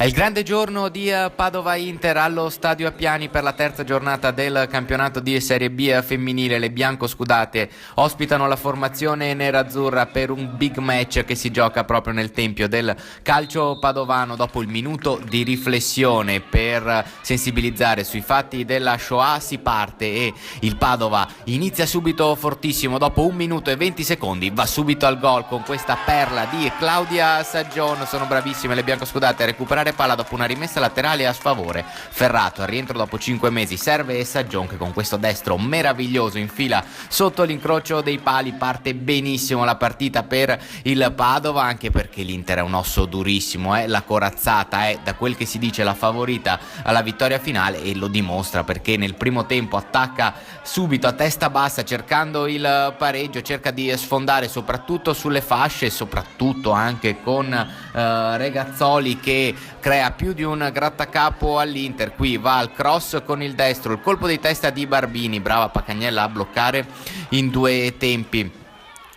È il grande giorno di Padova-Inter allo Stadio Appiani per la terza giornata del campionato di Serie B femminile. Le biancoscudate ospitano la formazione nerazzurra per un big match che si gioca proprio nel tempio del calcio padovano. Dopo il minuto di riflessione per sensibilizzare sui fatti della Shoah si parte e il Padova inizia subito fortissimo. Dopo 1 minuto e 20 secondi va subito al gol con questa perla di Claudia Saggion. Sono bravissime le biancoscudate a recuperare palla dopo una rimessa laterale a sfavore. Ferrato al rientro dopo 5 mesi serve e Saggion che con questo destro meraviglioso infila sotto l'incrocio dei pali. Parte benissimo la partita per il Padova, anche perché l'Inter è un osso durissimo, la corazzata è, da quel che si dice, la favorita alla vittoria finale e lo dimostra perché nel primo tempo attacca subito a testa bassa cercando il pareggio, cerca di sfondare soprattutto sulle fasce, soprattutto anche con Regazzoli che crea più di un grattacapo all'Inter. Qui va al cross con il destro, il colpo di testa di Barbini, brava Pacagnella a bloccare in 2 tempi.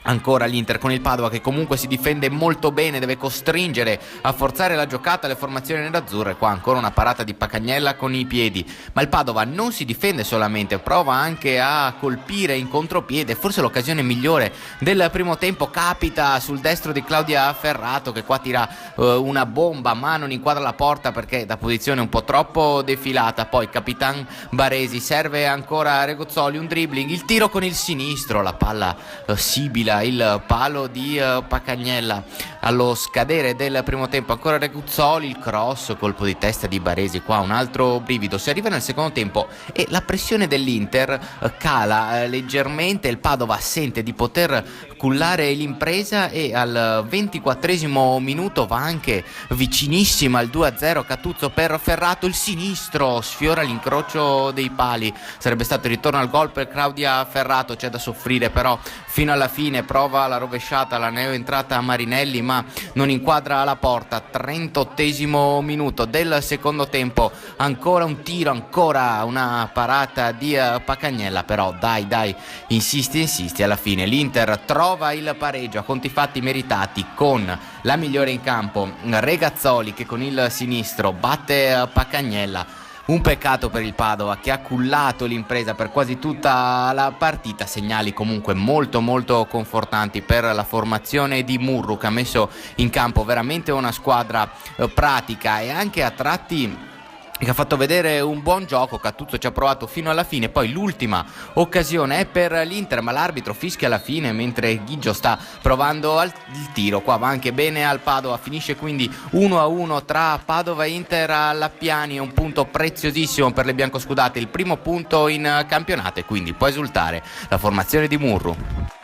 Ancora l'Inter con il Padova che comunque si difende molto bene, deve costringere a forzare la giocata le formazioni nerazzurre. Qua ancora una parata di Pacagnella con i piedi, ma il Padova non si difende solamente, prova anche a colpire in contropiede. Forse l'occasione migliore del primo tempo capita sul destro di Claudia Ferrato che qua tira una bomba ma non inquadra la porta perché da posizione un po' troppo defilata. Poi Capitan Baresi, serve ancora Regozzoli, un dribbling, il tiro con il sinistro, la palla sibila il palo di Pacagnella allo scadere del primo tempo. Ancora Reguzzoli, il cross, colpo di testa di Baresi, qua un altro brivido. Si arriva nel secondo tempo e la pressione dell'Inter cala leggermente, il Padova sente di poter cullare l'impresa e al 24esimo minuto va anche vicinissima al 2-0. Catuzzo per Ferrato, il sinistro sfiora l'incrocio dei pali, sarebbe stato il ritorno al gol per Claudia Ferrato. C'è da soffrire però fino alla fine, prova la rovesciata, la neoentrata Marinelli ma non inquadra la porta. 38esimo minuto del secondo tempo, ancora un tiro, ancora una parata di Pacagnella, però dai, insisti, alla fine l'Inter trova il pareggio a conti fatti meritati con la migliore in campo Regazzoli che con il sinistro batte Pacagnella. Un peccato per il Padova che ha cullato l'impresa per quasi tutta la partita. Segnali comunque molto confortanti per la formazione di Murru che ha messo in campo veramente una squadra pratica e anche a tratti che ha fatto vedere un buon gioco. Catuzzo ci ha provato fino alla fine, poi l'ultima occasione è per l'Inter ma l'arbitro fischia alla fine mentre Ghiggio sta provando il tiro. Qua va anche bene al Padova, finisce quindi 1-1 tra Padova e Inter all'Appiani. Un punto preziosissimo per le biancoscudate, il primo punto in campionato e quindi può esultare la formazione di Murru.